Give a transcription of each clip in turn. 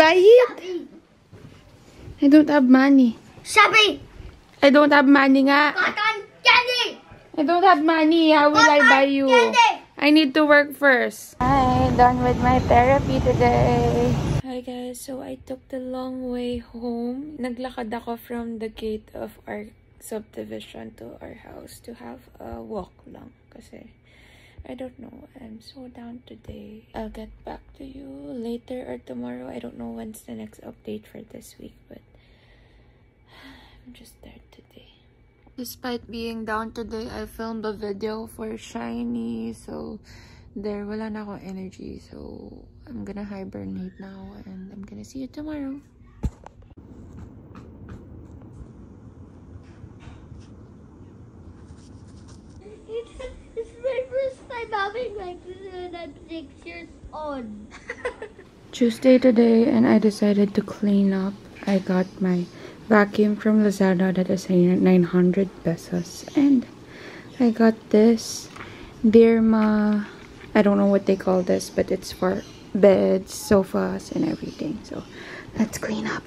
buy it? I don't have money. Shopping! I don't have money nga. Cotton candy! I don't have money. How will I buy you? Candy! I need to work first. I'm done with my therapy today. Hi guys, so I took the long way home. Naglakad ako from the gate of our subdivision to our house to have a walk lang. Kasi, I don't know, I'm so down today. I'll get back to you later or tomorrow. I don't know when's the next update for this week, but I'm just there today. Despite being down today, I filmed a video for Shinee, so there, wala na akong energy. So, I'm gonna hibernate now and I'm gonna see you tomorrow. It's my first time having like this and I'm 6 years old. Tuesday today, and I decided to clean up. I got my vacuum from Lazada that is 900 pesos, and I got this Deerma, I don't know what they call this, but it's for beds, sofas, and everything. So let's clean up.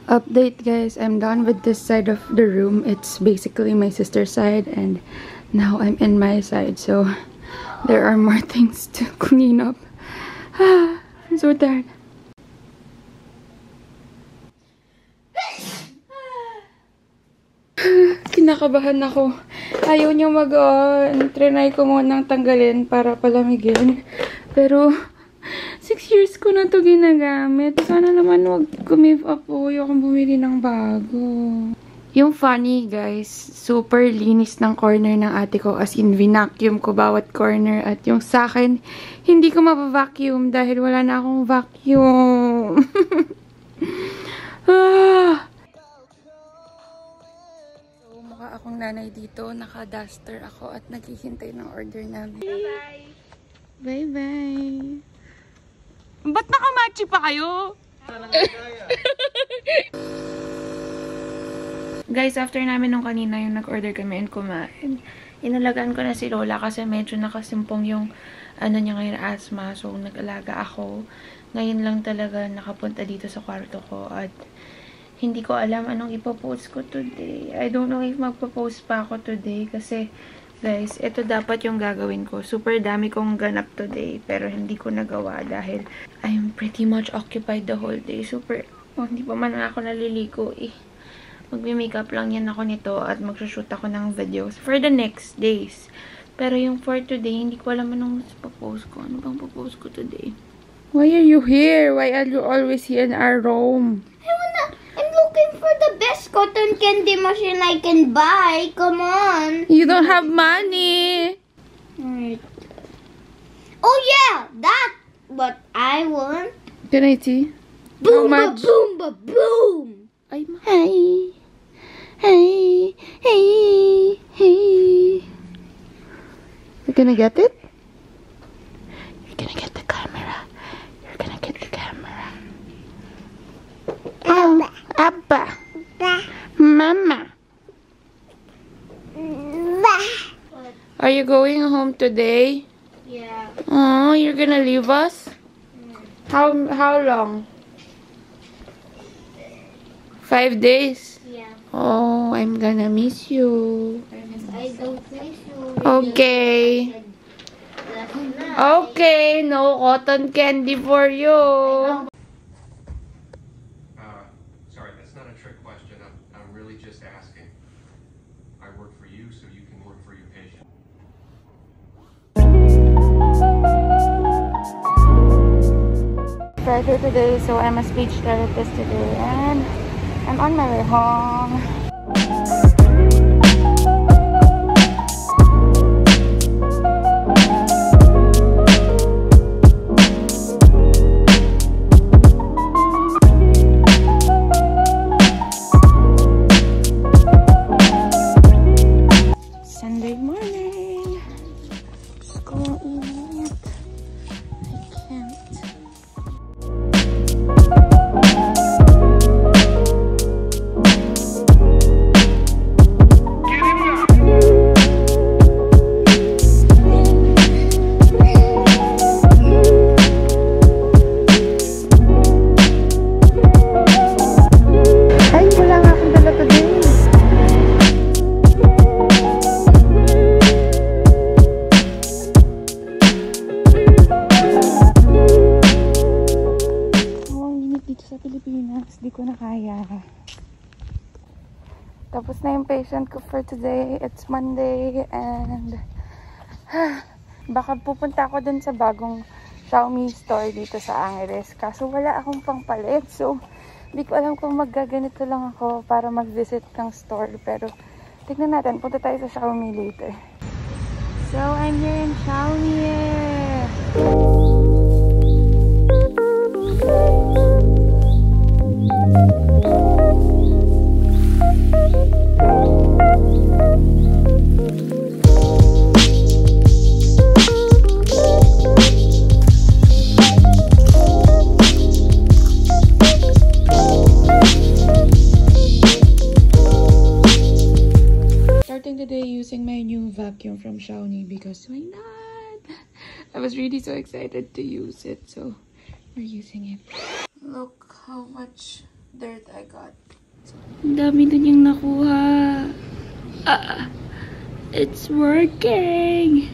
Update guys, I'm done with this side of the room. It's basically my sister's side, and now I'm in my side, so there are more things to clean up. I'm so tired. Kinakabahan ako. Ayaw niya mag-on. Trinay ko munang tanggalin para palamigin. Pero 6 years ko na to ginagamit. Sana naman wag kumave up po. Ayokong bumili ng bago. Yung funny guys, super linis ng corner ng ate ko. As in, vinacuum ko bawat corner. At yung sa akin, hindi ko mapavacuum dahil wala na akong vacuum. So, mukha akong nanay dito. Naka-duster ako at naghihintay ng order namin. Bye-bye! Bye-bye! Ba't nakamachi pa kayo? Guys, after namin nung kanina yung nag-order kami and kumain, inalagaan ko na si Lola kasi medyo nakasimpong yung ano niya ngayon, asthma. So, nag-alaga ako. Ngayon lang talaga nakapunta dito sa kwarto ko at hindi ko alam anong ipopost ko today. I don't know if magpo-post pa ako today kasi guys, ito dapat yung gagawin ko. Super dami kong ganap today pero hindi ko nagawa dahil I'm pretty much occupied the whole day. Super, hindi pa man ako naliligo eh. Magmi-makeup lang yan ako nito at magsushoot ako ng videos for the next days. Pero yung for today, hindi ko alam anong post ko. Ano bang post ko today? Why are you here? Why are you always here in our room? I'm looking for the best cotton candy machine I can buy. Come on. You don't have money. Right. Oh yeah, that what I want. Can I see? Boom, How much? boom, ba boom. Hey, hey, hey, hey. You're gonna get it? You're gonna get the camera. You're gonna get the camera. Oh, Abba. Mama. Are you going home today? Yeah. Oh, you're gonna leave us? How long? 5 days? Yeah. Oh, I'm gonna miss you. I don't miss you. Okay. Okay, no cotton candy for you. Sorry, that's not a trick question. I'm really just asking. I work for you, so you can work for your patient. Friday today, so I'm a speech therapist today, and I'm on my way home. Sunday morning. Let's go eat. I can't. Pinas. Di ko na kaya. Tapos na yung patient ko for today. It's Monday and baka pupunta ako dun sa bagong Xiaomi store dito sa Angeles. Kaso wala akong pangpalit. So, di ko alam kung maggaganito lang ako para mag-visit ng store. Pero, tignan natin. Punta tayo sa Xiaomi later. So, I'm here in Xiaomi. Starting today using my new vacuum from Xiaomi because why not? I was really so excited to use it, so we're using it. Look how much dirt I got. Ang dami din yung nakuha. It's working!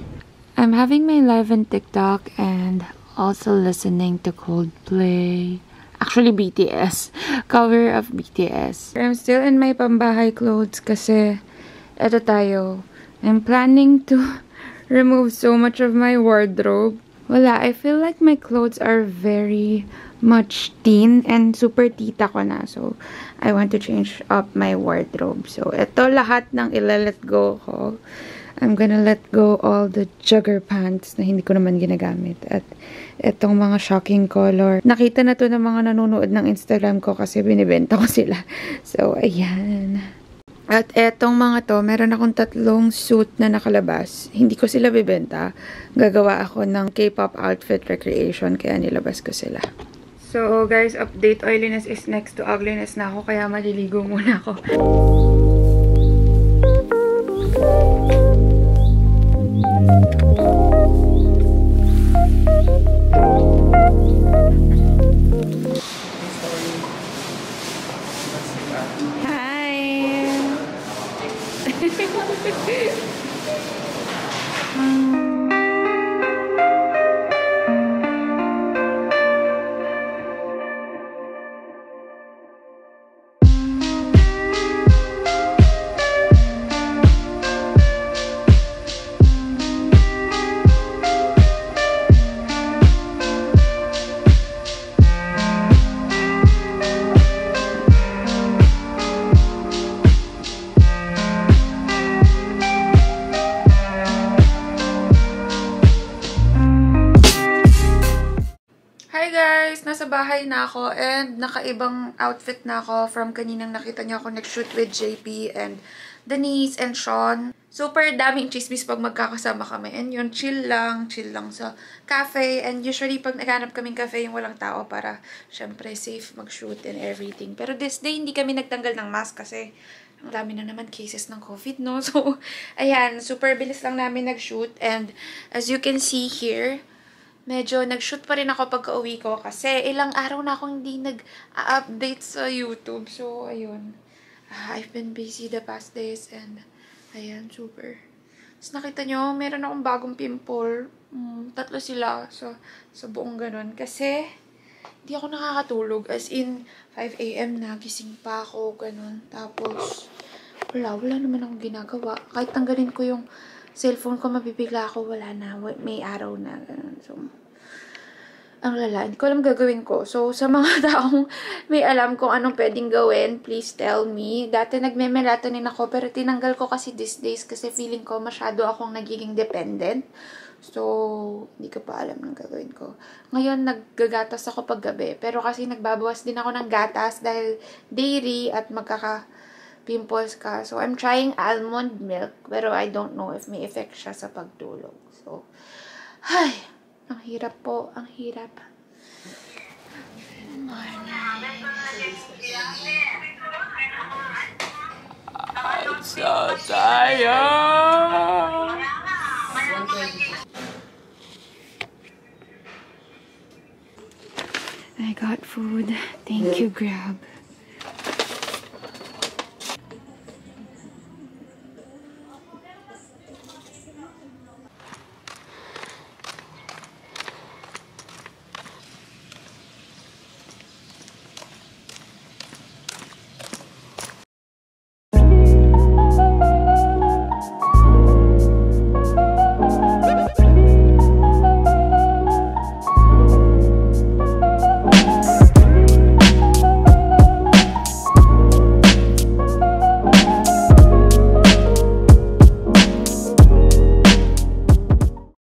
I'm having my live on TikTok and also listening to Coldplay. Actually, BTS. Cover of BTS. I'm still in my pambahay clothes kasi eto tayo. I'm planning to remove so much of my wardrobe. Wala, I feel like my clothes are very much teen and super tita ko na. So, I want to change up my wardrobe. So, eto lahat ng ilalet go ko. I'm gonna let go all the jogger pants na hindi ko naman ginagamit. At etong mga shocking color. Nakita na to ng mga nanonood ng Instagram ko kasi binibenta ko sila. So, ayan. At etong mga to, meron akong 3 suit na nakalabas. Hindi ko sila bibenta. Gagawa ako ng K-pop outfit recreation, kaya nilabas ko sila. So guys, update, oiliness is next to ugliness na ako, kaya maliligo muna ako. Nasa bahay na ako and nakaibang outfit na ako from kaninang nakita niyo ako nag-shoot with JP and Denise and Sean. Super daming chismis pag magkakasama kami. And yun, chill lang sa cafe. And usually pag naghanap kaming cafe yung walang tao para syempre safe mag-shoot and everything. Pero this day hindi kami nagtanggal ng mask kasi ang dami na naman cases ng COVID, no? So, ayan, super bilis lang namin nag-shoot. And as you can see here, medyo nag-shoot pa rin ako pagka-uwi ko kasi ilang araw na akong hindi nag-update sa YouTube. So, ayun. I've been busy the past days and ayan, super. Tapos nakita nyo, meron akong bagong pimple. 3 sila sa buong ganun. Kasi, hindi ako nakakatulog. As in, 5 AM na, gising pa ako, ganun. Tapos, wala naman akong ginagawa. Kahit tanggalin ko yung cellphone ko, mabibigla ako, wala na. May araw na. Ganun. So, ang lala. Hindi ko alam gagawin ko. So, sa mga taong may alam kung anong pwedeng gawin, please tell me. Dati nagme-melatonin ako, pero tinanggal ko kasi these days kasi feeling ko masyado akong nagiging dependent. So, hindi ko pa alam ng gagawin ko. Ngayon, naggagatas ako paggabi. Pero kasi nagbabawas din ako ng gatas dahil dairy at pimples ka. So, I'm trying almond milk. Pero I don't know if may effect siya sa pagtulog. So, ay, ang hirap po. Ang hirap. I'm so tired. I got food. Thank you, Grab.